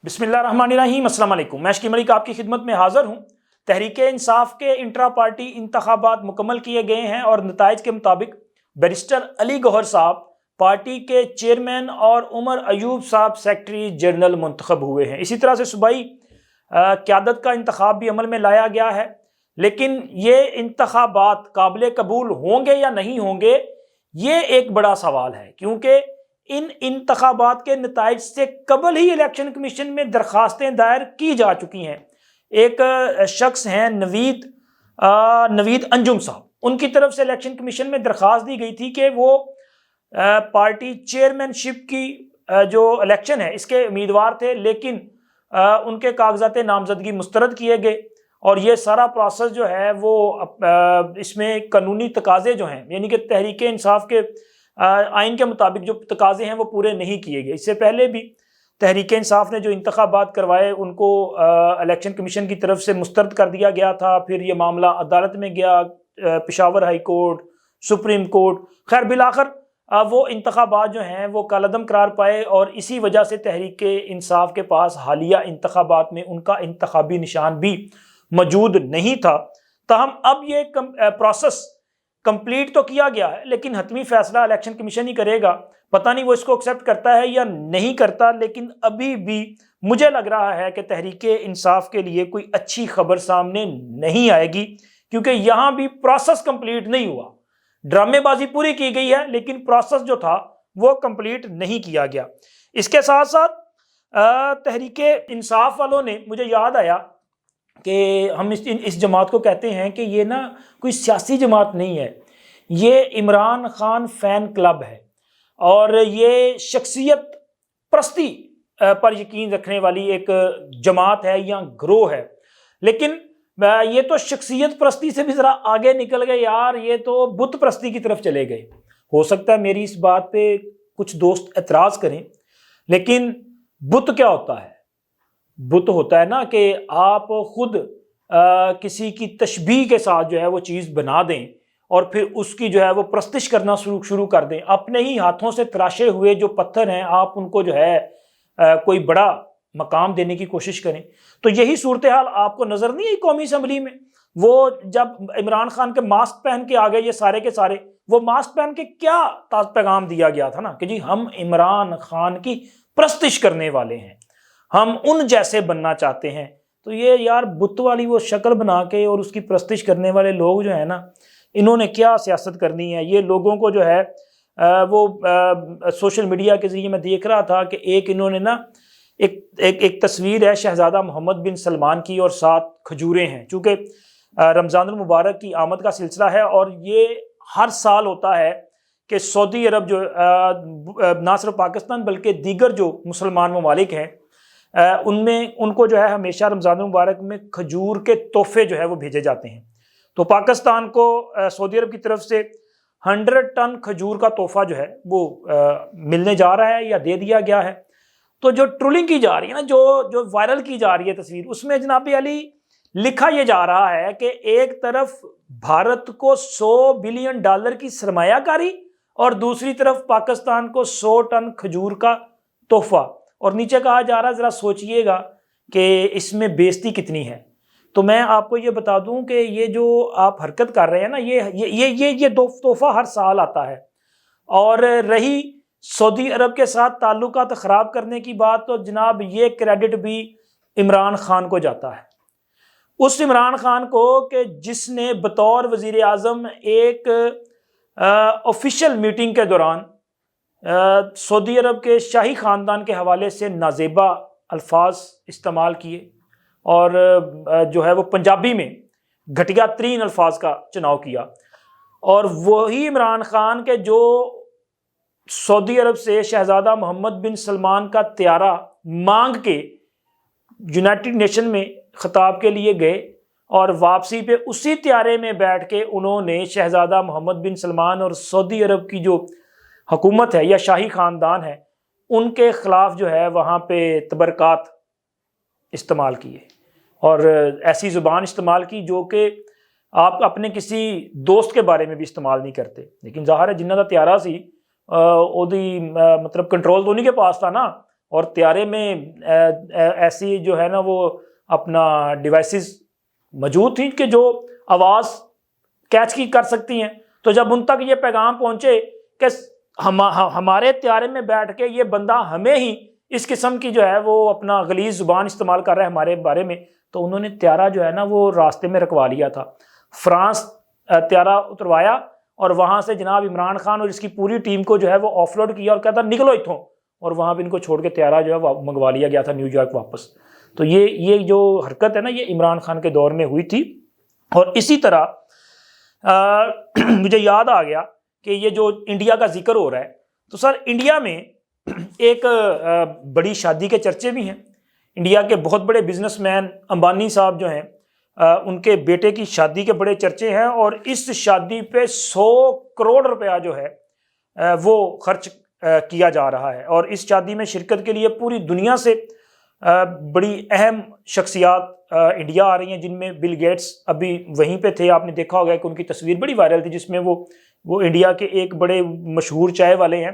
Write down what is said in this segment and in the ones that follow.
بسم اللہ الرحمن الرحیم۔ السلام علیکم، میں شکی ملک آپ کی خدمت میں حاضر ہوں۔ تحریک انصاف کے انٹرا پارٹی انتخابات مکمل کیے گئے ہیں اور نتائج کے مطابق بیرسٹر علی گوہر صاحب پارٹی کے چیئرمین اور عمر ایوب صاحب سیکرٹری جنرل منتخب ہوئے ہیں۔ اسی طرح سے صوبائی قیادت کا انتخاب بھی عمل میں لایا گیا ہے، لیکن یہ انتخابات قابل قبول ہوں گے یا نہیں ہوں گے، یہ ایک بڑا سوال ہے، کیونکہ ان انتخابات کے نتائج سے قبل ہی الیکشن کمیشن میں درخواستیں دائر کی جا چکی ہیں۔ ایک شخص ہیں نوید انجم صاحب، ان کی طرف سے الیکشن کمیشن میں درخواست دی گئی تھی کہ وہ پارٹی چیئرمین شپ کی جو الیکشن ہے اس کے امیدوار تھے، لیکن ان کے کاغذات نامزدگی مسترد کیے گئے، اور یہ سارا پروسیس جو ہے وہ اس میں قانونی تقاضے جو ہیں، یعنی کہ تحریک انصاف کے آئین کے مطابق جو تقاضے ہیں وہ پورے نہیں کیے گئے۔ اس سے پہلے بھی تحریک انصاف نے جو انتخابات کروائے ان کو الیکشن کمیشن کی طرف سے مسترد کر دیا گیا تھا، پھر یہ معاملہ عدالت میں گیا، Peshawar high court, supreme court, خیر بالآخر وہ انتخابات جو ہیں وہ کالعدم قرار پائے، اور اسی وجہ سے تحریک انصاف کے پاس حالیہ انتخابات میں ان کا انتخابی نشان بھی موجود نہیں تھا۔ تاہم اب یہ پروسیس کمپلیٹ تو کیا گیا ہے، لیکن حتمی فیصلہ الیکشن کمیشن ہی کرے گا۔ پتہ نہیں وہ اس کو ایکسیپٹ کرتا ہے یا نہیں کرتا، لیکن ابھی بھی مجھے لگ رہا ہے کہ تحریک انصاف کے لیے کوئی اچھی خبر سامنے نہیں آئے گی، کیونکہ یہاں بھی پروسیس کمپلیٹ نہیں ہوا۔ ڈرامے بازی پوری کی گئی ہے، لیکن پروسیس جو تھا وہ کمپلیٹ نہیں کیا گیا۔ اس کے ساتھ ساتھ تحریک انصاف والوں نے، مجھے یاد آیا کہ ہم اس جماعت کو کہتے ہیں کہ یہ نا کوئی سیاسی جماعت نہیں ہے، یہ عمران خان فین کلب ہے، اور یہ شخصیت پرستی پر یقین رکھنے والی ایک جماعت ہے یا گروہ ہے۔ لیکن یہ تو شخصیت پرستی سے بھی ذرا آگے نکل گئے یار، یہ تو بت پرستی کی طرف چلے گئے۔ ہو سکتا ہے میری اس بات پہ کچھ دوست اعتراض کریں، لیکن بت کیا ہوتا ہے؟ بت ہوتا ہے نا کہ آپ خود کسی کی تشبیہ کے ساتھ جو ہے وہ چیز بنا دیں اور پھر اس کی جو ہے وہ پرستش کرنا شروع کر دیں، اپنے ہی ہاتھوں سے تراشے ہوئے جو پتھر ہیں آپ ان کو جو ہے کوئی بڑا مقام دینے کی کوشش کریں۔ تو یہی صورتحال آپ کو نظر نہیں آئی قومی اسمبلی میں؟ وہ جب عمران خان کے ماسک پہن کے آ گئے یہ سارے کے سارے، وہ ماسک پہن کے کیا پیغام دیا گیا تھا نا کہ جی ہم عمران خان کی پرستش کرنے والے ہیں، ہم ان جیسے بننا چاہتے ہیں۔ تو یہ یار بت والی وہ شکل بنا کے اور اس کی پرستش کرنے والے لوگ جو ہیں نا، انہوں نے کیا سیاست کرنی ہے؟ یہ لوگوں کو جو ہے وہ سوشل میڈیا کے ذریعے میں دیکھ رہا تھا کہ ایک انہوں نے نا ایک تصویر ہے شہزادہ محمد بن سلمان کی اور 7 کھجوریں ہیں، چونکہ رمضان المبارک کی آمد کا سلسلہ ہے، اور یہ ہر سال ہوتا ہے کہ سعودی عرب جو نہ صرف پاکستان بلکہ دیگر جو مسلمان ممالک ہیں ان کو جو ہے ہمیشہ رمضان المبارک میں کھجور کے تحفے جو ہے وہ بھیجے جاتے ہیں۔ تو پاکستان کو سعودی عرب کی طرف سے 100 ٹن کھجور کا تحفہ جو ہے وہ ملنے جا رہا ہے یا دے دیا گیا ہے۔ تو جو ٹرولنگ کی جا رہی ہے نا، جو وائرل کی جا رہی ہے تصویر، اس میں جناب علی لکھا یہ جا رہا ہے کہ ایک طرف بھارت کو $100 بلین کی سرمایہ کاری اور دوسری طرف پاکستان کو 100 ٹن کھجور کا تحفہ، اور نیچے کہا جا رہا ہے ذرا سوچئے گا کہ اس میں بےزتی کتنی ہے۔ تو میں آپ کو یہ بتا دوں کہ یہ جو آپ حرکت کر رہے ہیں نا، یہ تحفہ ہر سال آتا ہے، اور رہی سعودی عرب کے ساتھ تعلقات خراب کرنے کی بات، تو جناب یہ کریڈٹ بھی عمران خان کو جاتا ہے، اس عمران خان کو کہ جس نے بطور وزیر اعظم ایک آفیشیل میٹنگ کے دوران سعودی عرب کے شاہی خاندان کے حوالے سے نازیبا الفاظ استعمال کیے، اور جو ہے وہ پنجابی میں گھٹیا ترین الفاظ کا چناؤ کیا، اور وہی عمران خان کے جو سعودی عرب سے شہزادہ محمد بن سلمان کا طیارہ مانگ کے یونائٹڈ نیشن میں خطاب کے لیے گئے، اور واپسی پہ اسی طیارے میں بیٹھ کے انہوں نے شہزادہ محمد بن سلمان اور سعودی عرب کی جو حکومت ہے یا شاہی خاندان ہے ان کے خلاف جو ہے وہاں پہ تبرکات استعمال کیے، اور ایسی زبان استعمال کی جو کہ آپ اپنے کسی دوست کے بارے میں بھی استعمال نہیں کرتے۔ لیکن ظاہر ہے جنہ کا طیارہ سی مطلب کنٹرول تو انہیں کے پاس تھا نا، اور طیارے میں ایسی جو ہے نا وہ اپنا ڈیوائسز موجود تھیں کہ جو آواز کیچ کی کر سکتی ہیں. تو جب ان تک یہ پیغام پہنچے کہ ہمارے طیارے میں بیٹھ کے یہ بندہ ہمیں ہی اس قسم کی جو ہے وہ اپنا غلیظ زبان استعمال کر رہا ہے ہمارے بارے میں، تو انہوں نے طیارہ جو ہے نا وہ راستے میں رکوا لیا تھا. فرانس طیارہ اتروایا اور وہاں سے جناب عمران خان اور اس کی پوری ٹیم کو جو ہے وہ آف لوڈ کیا اور کہتا نکلو اتھوں، اور وہاں پہ ان کو چھوڑ کے طیارہ جو ہے منگوا لیا گیا تھا نیو یارک واپس. تو یہ جو حرکت ہے نا یہ عمران خان کے دور میں ہوئی تھی. اور اسی طرح مجھے یاد آ گیا کہ یہ جو انڈیا کا ذکر ہو رہا ہے، تو سر انڈیا میں ایک بڑی شادی کے چرچے بھی ہیں. انڈیا کے بہت بڑے بزنس مین امبانی صاحب جو ہیں ان کے بیٹے کی شادی کے بڑے چرچے ہیں، اور اس شادی پہ 100 کروڑ روپیہ جو ہے وہ خرچ کیا جا رہا ہے. اور اس شادی میں شرکت کے لیے پوری دنیا سے بڑی اہم شخصیات انڈیا آ رہی ہیں، جن میں بل گیٹس ابھی وہیں پہ تھے. آپ نے دیکھا ہوگا کہ ان کی تصویر بڑی وائرل تھی جس میں وہ انڈیا کے ایک بڑے مشہور چائے والے ہیں،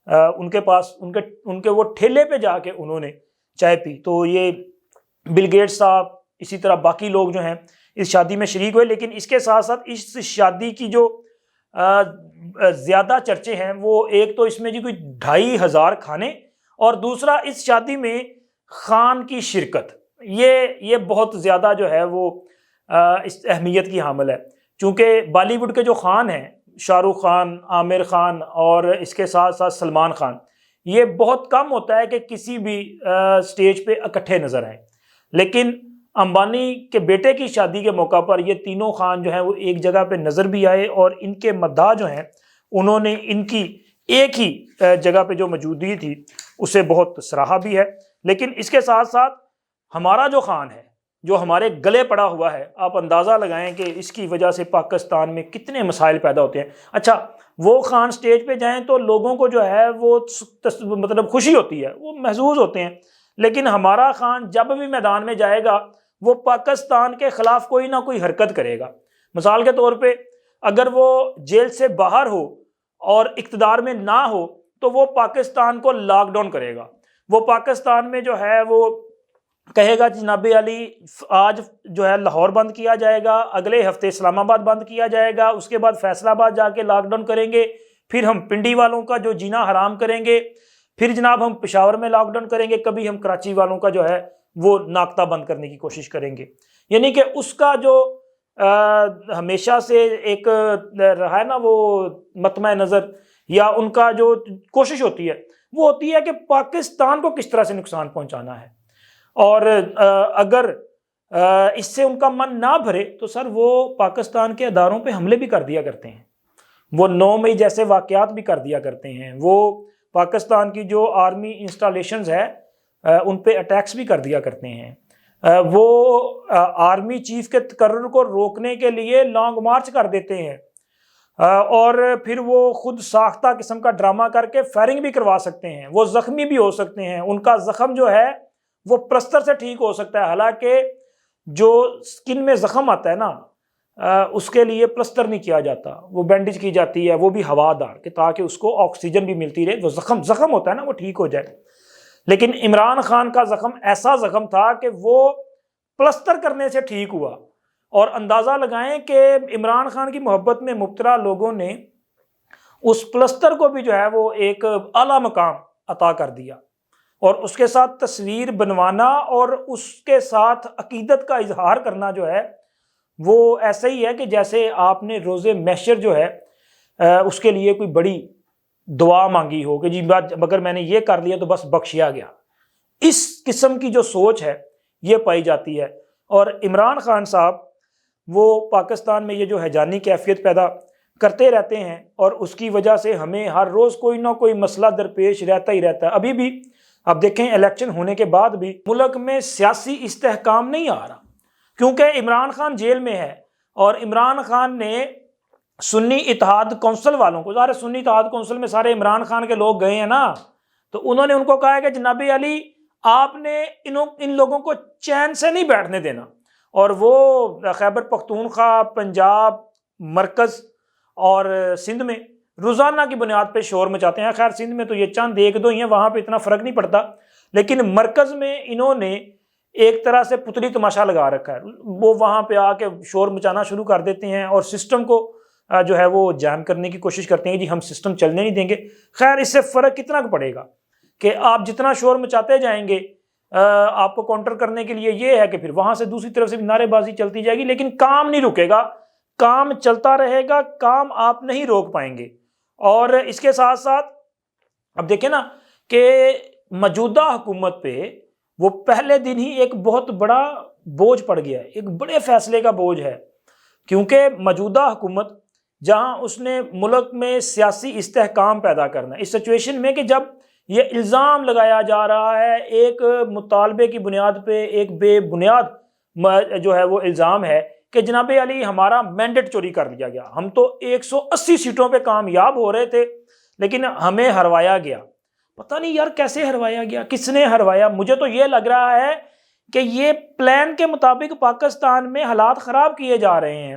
ان کے پاس ان کے وہ ٹھیلے پہ جا کے انہوں نے چائے پی. تو یہ بل گیٹس صاحب اسی طرح باقی لوگ جو ہیں اس شادی میں شریک ہوئے. لیکن اس کے ساتھ ساتھ اس شادی کی جو زیادہ چرچے ہیں وہ ایک تو اس میں جی کوئی 2500 کھانے، اور دوسرا اس شادی میں خان کی شرکت، یہ بہت زیادہ جو ہے وہ اس اہمیت کی حامل ہے. چونکہ بالی ووڈ کے جو خان ہیں، شاہ رخ خان، عامر خان اور اس کے ساتھ ساتھ سلمان خان، یہ بہت کم ہوتا ہے کہ کسی بھی سٹیج پہ اکٹھے نظر آئیں. لیکن امبانی کے بیٹے کی شادی کے موقع پر یہ تینوں خان جو ہیں وہ ایک جگہ پہ نظر بھی آئے، اور ان کے مداح جو ہیں انہوں نے ان کی ایک ہی جگہ پہ جو موجودگی تھی اسے بہت سراہا بھی ہے. لیکن اس کے ساتھ ساتھ ہمارا جو خان ہے جو ہمارے گلے پڑا ہوا ہے، آپ اندازہ لگائیں کہ اس کی وجہ سے پاکستان میں کتنے مسائل پیدا ہوتے ہیں. اچھا وہ خان سٹیج پہ جائیں تو لوگوں کو جو ہے وہ مطلب خوشی ہوتی ہے، وہ محظوظ ہوتے ہیں. لیکن ہمارا خان جب بھی میدان میں جائے گا وہ پاکستان کے خلاف کوئی نہ کوئی حرکت کرے گا. مثال کے طور پہ اگر وہ جیل سے باہر ہو اور اقتدار میں نہ ہو تو وہ پاکستان کو لاک ڈاؤن کرے گا. وہ پاکستان میں جو ہے وہ کہے گا جناب علی آج جو ہے لاہور بند کیا جائے گا، اگلے ہفتے اسلام آباد بند کیا جائے گا، اس کے بعد فیصل آباد جا کے لاک ڈاؤن کریں گے، پھر ہم پنڈی والوں کا جو جینا حرام کریں گے، پھر جناب ہم پشاور میں لاک ڈاؤن کریں گے، کبھی ہم کراچی والوں کا جو ہے وہ ناکتہ بند کرنے کی کوشش کریں گے. یعنی کہ اس کا جو ہمیشہ سے ایک رہا ہے نا وہ مطمع نظر، یا ان کا جو کوشش ہوتی ہے وہ ہوتی ہے کہ پاکستان کو کس طرح سے نقصان پہنچانا ہے. اور اگر اس سے ان کا من نہ بھرے تو سر وہ پاکستان کے اداروں پہ حملے بھی کر دیا کرتے ہیں، وہ 9 مئی جیسے واقعات بھی کر دیا کرتے ہیں، وہ پاکستان کی جو آرمی انسٹالیشنز ہے ان پہ اٹیکس بھی کر دیا کرتے ہیں، وہ آرمی چیف کے تقرر کو روکنے کے لیے لانگ مارچ کر دیتے ہیں، اور پھر وہ خود ساختہ قسم کا ڈرامہ کر کے فائرنگ بھی کروا سکتے ہیں. وہ زخمی بھی ہو سکتے ہیں، ان کا زخم جو ہے وہ پلسٹر سے ٹھیک ہو سکتا ہے، حالانکہ جو سکن میں زخم آتا ہے نا اس کے لیے پلسٹر نہیں کیا جاتا، وہ بینڈیج کی جاتی ہے، وہ بھی ہوادار، کہ تاکہ اس کو آکسیجن بھی ملتی رہے، وہ زخم ہوتا ہے نا وہ ٹھیک ہو جائے. لیکن عمران خان کا زخم ایسا زخم تھا کہ وہ پلسٹر کرنے سے ٹھیک ہوا. اور اندازہ لگائیں کہ عمران خان کی محبت میں مبتلا لوگوں نے اس پلسٹر کو بھی جو ہے وہ ایک اعلیٰ مقام عطا کر دیا، اور اس کے ساتھ تصویر بنوانا اور اس کے ساتھ عقیدت کا اظہار کرنا جو ہے وہ ایسا ہی ہے کہ جیسے آپ نے روز محشر جو ہے اس کے لیے کوئی بڑی دعا مانگی ہو کہ جی اگر میں نے یہ کر لیا تو بس بخشیا گیا. اس قسم کی جو سوچ ہے یہ پائی جاتی ہے. اور عمران خان صاحب وہ پاکستان میں یہ جو ہیجانی کیفیت پیدا کرتے رہتے ہیں، اور اس کی وجہ سے ہمیں ہر روز کوئی نہ کوئی مسئلہ درپیش رہتا ہی رہتا ہے. ابھی بھی آپ دیکھیں الیکشن ہونے کے بعد بھی ملک میں سیاسی استحکام نہیں آ رہا، کیونکہ عمران خان جیل میں ہے، اور عمران خان نے سنی اتحاد کونسل والوں کو، ظاہر سنی اتحاد کونسل میں سارے عمران خان کے لوگ گئے ہیں نا، تو انہوں نے ان کو کہا ہے کہ جناب علی آپ نے ان لوگوں کو چین سے نہیں بیٹھنے دینا. اور وہ خیبر پختونخوا، پنجاب، مرکز اور سندھ میں روزانہ کی بنیاد پہ شور مچاتے ہیں. خیر سندھ میں تو یہ چند ایک دو ہی ہیں, وہاں پہ اتنا فرق نہیں پڑتا, لیکن مرکز میں انہوں نے ایک طرح سے پتلی تماشا لگا رکھا ہے. وہ وہاں پہ آ کے شور مچانا شروع کر دیتے ہیں اور سسٹم کو جو ہے وہ جام کرنے کی کوشش کرتے ہیں, جی ہم سسٹم چلنے نہیں دیں گے. خیر اس سے فرق کتنا پڑے گا کہ آپ جتنا شور مچاتے جائیں گے آپ کو کاؤنٹر کرنے کے لیے یہ ہے کہ پھر وہاں سے دوسری طرف سے بھی نعرے بازی چلتی جائے گی, لیکن کام نہیں رکے گا, کام چلتا رہے گا, کام آپ نہیں روک پائیں گے. اور اس کے ساتھ ساتھ اب دیکھیں نا کہ موجودہ حکومت پہ وہ پہلے دن ہی ایک بہت بڑا بوجھ پڑ گیا ہے, ایک بڑے فیصلے کا بوجھ ہے, کیونکہ موجودہ حکومت جہاں اس نے ملک میں سیاسی استحکام پیدا کرنا ہے, اس سچویشن میں کہ جب یہ الزام لگایا جا رہا ہے ایک مطالبے کی بنیاد پہ, ایک بے بنیاد جو ہے وہ الزام ہے کہ جناب علی ہمارا مینڈیٹ چوری کر لیا گیا, ہم تو 180 سیٹوں پہ کامیاب ہو رہے تھے لیکن ہمیں ہروایا گیا. پتہ نہیں یار کیسے ہروایا گیا, کس نے ہروایا. مجھے تو یہ لگ رہا ہے کہ یہ پلان کے مطابق پاکستان میں حالات خراب کیے جا رہے ہیں.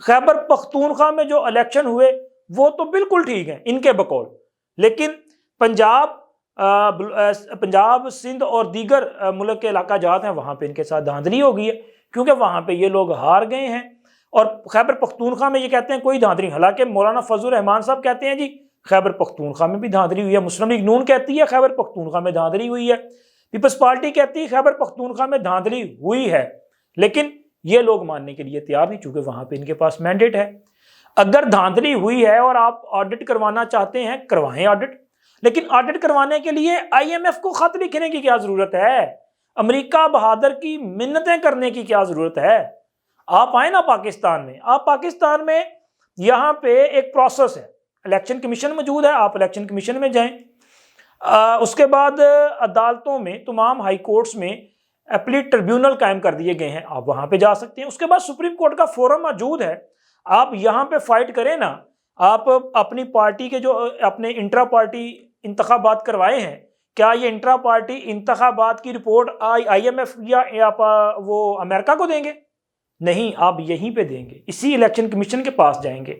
خیبر پختونخوا میں جو الیکشن ہوئے وہ تو بالکل ٹھیک ہیں ان کے بقول, لیکن پنجاب سندھ اور دیگر ملک کے علاقہ جات ہیں وہاں پہ ان کے ساتھ دھاندلی ہو گئی ہے, کیونکہ وہاں پہ یہ لوگ ہار گئے ہیں. اور خیبر پختونخوا میں یہ کہتے ہیں کوئی دھاندلی, حالانکہ مولانا فضل الرحمان صاحب کہتے ہیں جی خیبر پختونخوا میں بھی دھاندلی ہوئی ہے, مسلم لیگ نون کہتی ہے خیبر پختونخوا میں دھاندلی ہوئی ہے, پیپلز پارٹی کہتی ہے خیبر پختونخوا میں دھاندلی ہوئی ہے, لیکن یہ لوگ ماننے کے لیے تیار نہیں چونکہ وہاں پہ ان کے پاس مینڈیٹ ہے. اگر دھاندلی ہوئی ہے اور آپ آڈٹ کروانا چاہتے ہیں کروائیں آڈٹ, لیکن آڈٹ کروانے کے لیے IMF کو خط لکھنے کی کیا ضرورت ہے, امریکہ بہادر کی منتیں کرنے کی کیا ضرورت ہے. آپ آئیں نا پاکستان میں, آپ پاکستان میں یہاں پہ ایک پروسیس ہے, الیکشن کمیشن موجود ہے, آپ الیکشن کمیشن میں جائیں, اس کے بعد عدالتوں میں تمام ہائی کورٹس میں اپیلیٹ ٹریبیونل قائم کر دیے گئے ہیں, آپ وہاں پہ جا سکتے ہیں. اس کے بعد سپریم کورٹ کا فورم موجود ہے, آپ یہاں پہ فائٹ کریں نا. آپ اپنی پارٹی کے جو اپنے انٹرا پارٹی انتخابات کروائے ہیں, کیا یہ انٹرا پارٹی انتخابات کی رپورٹ IMF یا وہ امریکہ کو دیں گے؟ نہیں, آپ یہیں پہ دیں گے, اسی الیکشن کمیشن کے پاس جائیں گے,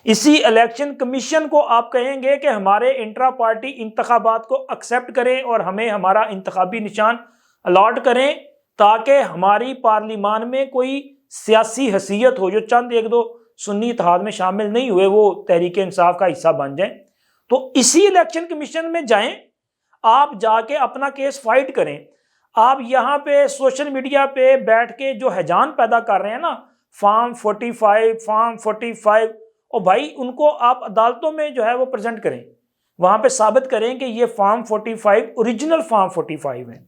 اسی الیکشن کمیشن کو آپ کہیں گے کہ ہمارے انٹرا پارٹی انتخابات کو ایکسیپٹ کریں اور ہمیں ہمارا انتخابی نشان الاٹ کریں تاکہ ہماری پارلیمان میں کوئی سیاسی حیثیت ہو, جو چند ایک دو سنی اتحاد میں شامل نہیں ہوئے وہ تحریک انصاف کا حصہ بن جائیں. تو اسی الیکشن کمیشن میں جائیں, آپ جا کے اپنا کیس فائٹ کریں. آپ یہاں پہ سوشل میڈیا پہ بیٹھ کے جو ہیجان پیدا کر رہے ہیں نا, فارم 45 اور بھائی ان کو آپ عدالتوں میں جو ہے وہ پریزنٹ کریں, وہاں پہ ثابت کریں کہ یہ فارم 45 اوریجنل فارم 45 ہیں,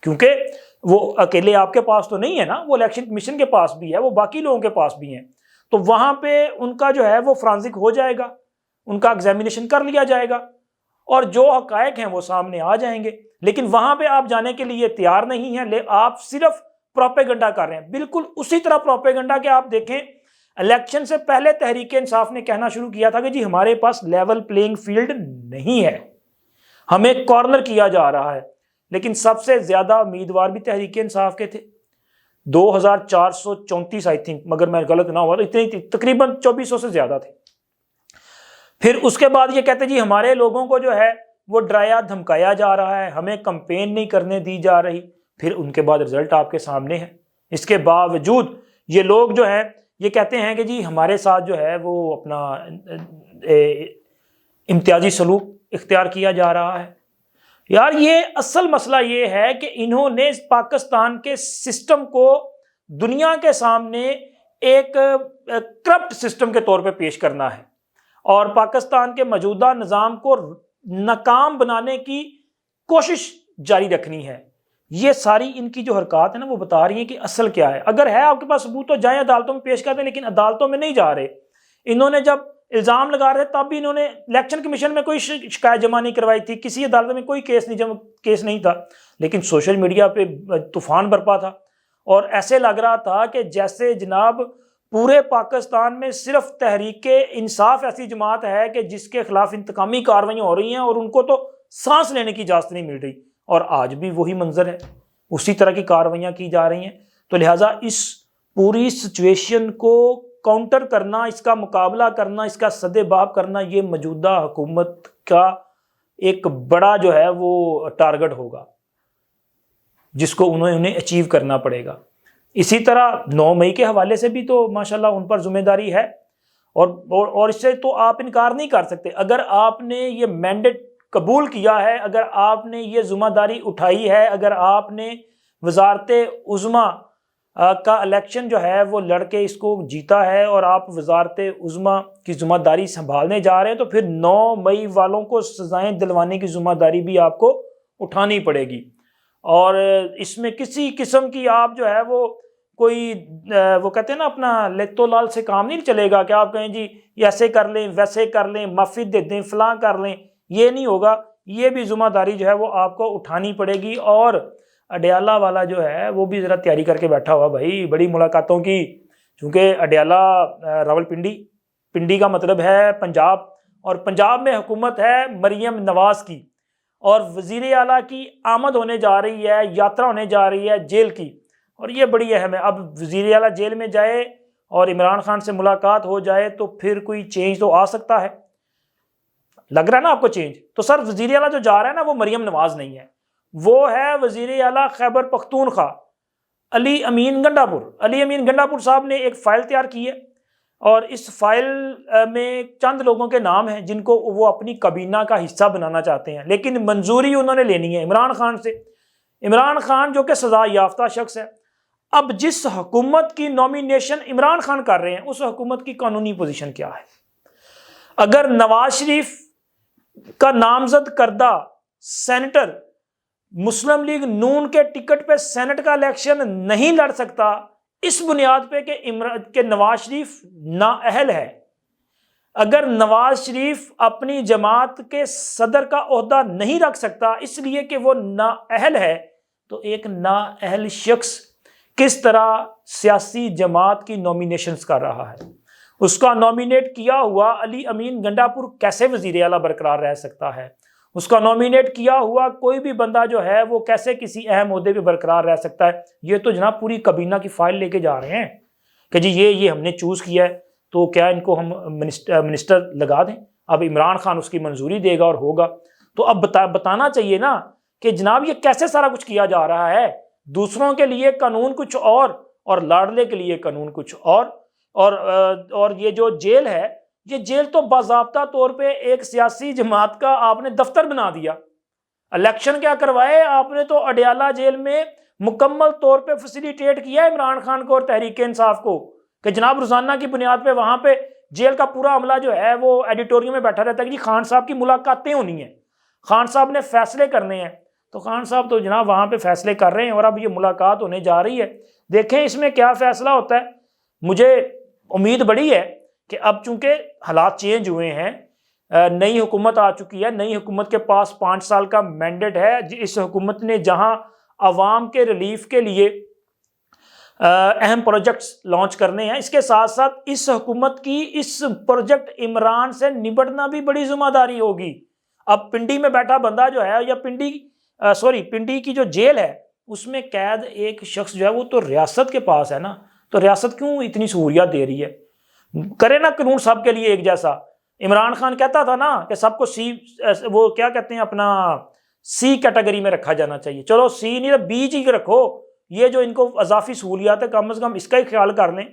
کیونکہ وہ اکیلے آپ کے پاس تو نہیں ہے نا, وہ الیکشن کمیشن کے پاس بھی ہے, وہ باقی لوگوں کے پاس بھی ہیں. تو وہاں پہ ان کا جو ہے وہ فرانزک ہو جائے گا, ان کا ایگزامینیشن کر لیا جائے گا اور جو حقائق ہیں وہ سامنے آ جائیں گے. لیکن وہاں پہ آپ جانے کے لیے تیار نہیں ہیں, آپ صرف پروپیگنڈا کر رہے ہیں. بالکل اسی طرح پروپیگنڈا کہ آپ دیکھیں الیکشن سے پہلے تحریک انصاف نے کہنا شروع کیا تھا کہ جی ہمارے پاس لیول پلینگ فیلڈ نہیں ہے, ہمیں کارنر کیا جا رہا ہے. لیکن سب سے زیادہ امیدوار بھی تحریک انصاف کے تھے, 2434 آئی تھنک, مگر میں غلط نہ ہوا تو اتنی تقریباً 2400 سے زیادہ تھے. پھر اس کے بعد یہ کہتے جی ہمارے لوگوں کو جو ہے وہ ڈرایا دھمکایا جا رہا ہے, ہمیں کمپین نہیں کرنے دی جا رہی. پھر ان کے بعد رزلٹ آپ کے سامنے ہے. اس کے باوجود یہ لوگ جو ہیں یہ کہتے ہیں کہ جی ہمارے ساتھ جو ہے وہ اپنا امتیازی سلوک اختیار کیا جا رہا ہے. یار یہ اصل مسئلہ یہ ہے کہ انہوں نے پاکستان کے سسٹم کو دنیا کے سامنے ایک کرپٹ سسٹم کے طور پہ پیش کرنا ہے اور پاکستان کے موجودہ نظام کو ناکام بنانے کی کوشش جاری رکھنی ہے. یہ ساری ان کی جو حرکات ہیں نا وہ بتا رہی ہیں کہ اصل کیا ہے. اگر ہے آپ کے پاس ثبوت تو جائیں عدالتوں میں پیش کر دیں, لیکن عدالتوں میں نہیں جا رہے. انہوں نے جب الزام لگا رہے تب بھی انہوں نے الیکشن کمیشن میں کوئی شکایت جمع نہیں کروائی تھی, کسی عدالت میں کوئی کیس نہیں تھا, لیکن سوشل میڈیا پہ طوفان برپا تھا اور ایسے لگ رہا تھا کہ جیسے جناب پورے پاکستان میں صرف تحریک انصاف ایسی جماعت ہے کہ جس کے خلاف انتقامی کارروائیاں ہو رہی ہیں اور ان کو تو سانس لینے کی اجازت نہیں مل رہی. اور آج بھی وہی منظر ہے, اسی طرح کی کارروائیاں کی جا رہی ہیں. تو لہٰذا اس پوری سچویشن کو کاؤنٹر کرنا، اس کا مقابلہ کرنا، اس کا سد باب کرنا، یہ موجودہ حکومت کا ایک بڑا جو ہے وہ ٹارگٹ ہوگا جس کو انہیں اچیو کرنا پڑے گا۔ اسی طرح 9 مئی کے حوالے سے بھی تو ماشاءاللہ ان پر ذمہ داری ہے، اور اس سے تو آپ انکار نہیں کر سکتے۔ اگر آپ نے یہ مینڈیٹ قبول کیا ہے، اگر آپ نے یہ ذمہ داری اٹھائی ہے، اگر آپ نے وزارت عظمیٰ کا الیکشن جو ہے وہ لڑ کے اس کو جیتا ہے اور آپ وزارت عظمیٰ کی ذمہ داری سنبھالنے جا رہے ہیں، تو پھر 9 مئی والوں کو سزائیں دلوانے کی ذمہ داری بھی آپ کو اٹھانی پڑے گی، اور اس میں کسی قسم کی آپ جو ہے وہ کوئی وہ کہتے ہیں نا اپنا لیتو لال سے کام نہیں چلے گا کہ آپ کہیں جی ایسے کر لیں ویسے کر لیں معافی دے دیں فلاں کر لیں، یہ نہیں ہوگا۔ یہ بھی ذمہ داری جو ہے وہ آپ کو اٹھانی پڑے گی، اور اڈیالہ والا جو ہے وہ بھی ذرا تیاری کر کے بیٹھا ہوا بھائی بڑی ملاقاتوں کی، چونکہ اڈیالہ پنڈی کا مطلب ہے پنجاب، اور پنجاب میں حکومت ہے مریم نواز کی، اور وزیر اعلیٰ کی آمد ہونے جا رہی ہے، یاترا ہونے جا رہی ہے جیل کی، اور یہ بڑی اہم ہے۔ اب وزیر اعلیٰ جیل میں جائے اور عمران خان سے ملاقات ہو جائے تو پھر کوئی چینج تو آ سکتا ہے، لگ رہا ہے نا آپ کو چینج؟ تو سر وزیر اعلیٰ جو جا رہا ہے نا وہ مریم نواز نہیں ہے، وہ ہے وزیر اعلیٰ خیبر پختونخوا علی امین گنڈا پور۔ علی امین گنڈا پور صاحب نے ایک فائل تیار کی ہے، اور اس فائل میں چند لوگوں کے نام ہیں جن کو وہ اپنی کابینہ کا حصہ بنانا چاہتے ہیں، لیکن منظوری انہوں نے لینی ہے عمران خان سے۔ عمران خان جو کہ سزا یافتہ شخص ہے، اب جس حکومت کی نومینیشن عمران خان کر رہے ہیں اس حکومت کی قانونی پوزیشن کیا ہے؟ اگر نواز شریف کا نامزد کردہ سینیٹر مسلم لیگ نون کے ٹکٹ پہ سینٹ کا الیکشن نہیں لڑ سکتا اس بنیاد پہ کہ نواز شریف نااہل ہے، اگر نواز شریف اپنی جماعت کے صدر کا عہدہ نہیں رکھ سکتا اس لیے کہ وہ نااہل ہے، تو ایک نااہل شخص کس طرح سیاسی جماعت کی نومینیشنز کر رہا ہے؟ اس کا نومینیٹ کیا ہوا علی امین گنڈا پور کیسے وزیر اعلیٰ برقرار رہ سکتا ہے؟ اس کا نومینیٹ کیا ہوا کوئی بھی بندہ جو ہے وہ کیسے کسی اہم عہدے پہ برقرار رہ سکتا ہے؟ یہ تو جناب پوری کابینہ کی فائل لے کے جا رہے ہیں کہ جی یہ ہم نے چوز کیا ہے، تو کیا ان کو ہم منسٹر لگا دیں؟ اب عمران خان اس کی منظوری دے گا اور ہوگا، تو اب بتانا چاہیے نا کہ جناب یہ کیسے سارا کچھ کیا جا رہا ہے، دوسروں کے لیے قانون کچھ اور لاڈلے کے لیے قانون کچھ اور یہ جو جیل ہے، یہ جیل تو باضابطہ طور پہ ایک سیاسی جماعت کا آپ نے دفتر بنا دیا۔ الیکشن کیا کروائے آپ نے؟ تو اڈیالہ جیل میں مکمل طور پہ فیسیلیٹیٹ کیا عمران خان کو اور تحریک انصاف کو کہ جناب روزانہ کی بنیاد پہ وہاں پہ جیل کا پورا عملہ جو ہے وہ ایڈیٹوریم میں بیٹھا رہتا ہے کہ جی خان صاحب کی ملاقاتیں ہونی ہیں، خان صاحب نے فیصلے کرنے ہیں، تو خان صاحب تو جناب وہاں پہ فیصلے کر رہے ہیں، اور اب یہ ملاقات ہونے جا رہی ہے، دیکھیں اس میں کیا فیصلہ ہوتا ہے۔ مجھے امید بڑی ہے کہ اب چونکہ حالات چینج ہوئے ہیں، نئی حکومت آ چکی ہے، نئی حکومت کے پاس 5 سال کا مینڈیٹ ہے، اس حکومت نے جہاں عوام کے ریلیف کے لیے اہم پروجیکٹس لانچ کرنے ہیں، اس کے ساتھ ساتھ اس حکومت کی اس پروجیکٹ عمران سے نبٹنا بھی بڑی ذمہ داری ہوگی۔ اب پنڈی میں بیٹھا بندہ جو ہے، یا پنڈی کی جو جیل ہے اس میں قید ایک شخص جو ہے وہ تو ریاست کے پاس ہے نا، تو ریاست کیوں اتنی سہولیات دے رہی ہے؟ کرے نا قانون سب کے لیے ایک جیسا۔ عمران خان کہتا تھا نا کہ سب کو وہ کیا کہتے ہیں اپنا سی کیٹیگری میں رکھا جانا چاہیے، چلو سی نہیں تو بی ہی رکھو، یہ جو ان کو اضافی سہولیات ہے کم از کم اس کا ہی خیال کر لیں،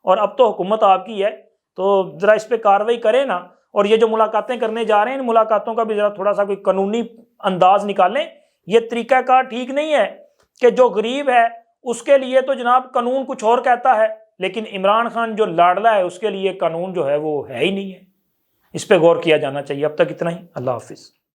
اور اب تو حکومت آپ کی ہے تو ذرا اس پہ کارروائی کریں نا، اور یہ جو ملاقاتیں کرنے جا رہے ہیں ان ملاقاتوں کا بھی ذرا تھوڑا سا کوئی قانونی انداز نکالیں۔ یہ طریقہ کار ٹھیک نہیں ہے کہ جو غریب ہے اس کے لیے تو جناب قانون کچھ اور کہتا ہے، لیکن عمران خان جو لاڈلا ہے اس کے لیے قانون جو ہے وہ ہے ہی نہیں ہے۔ اس پہ غور کیا جانا چاہیے۔ اب تک اتنا ہی، اللہ حافظ۔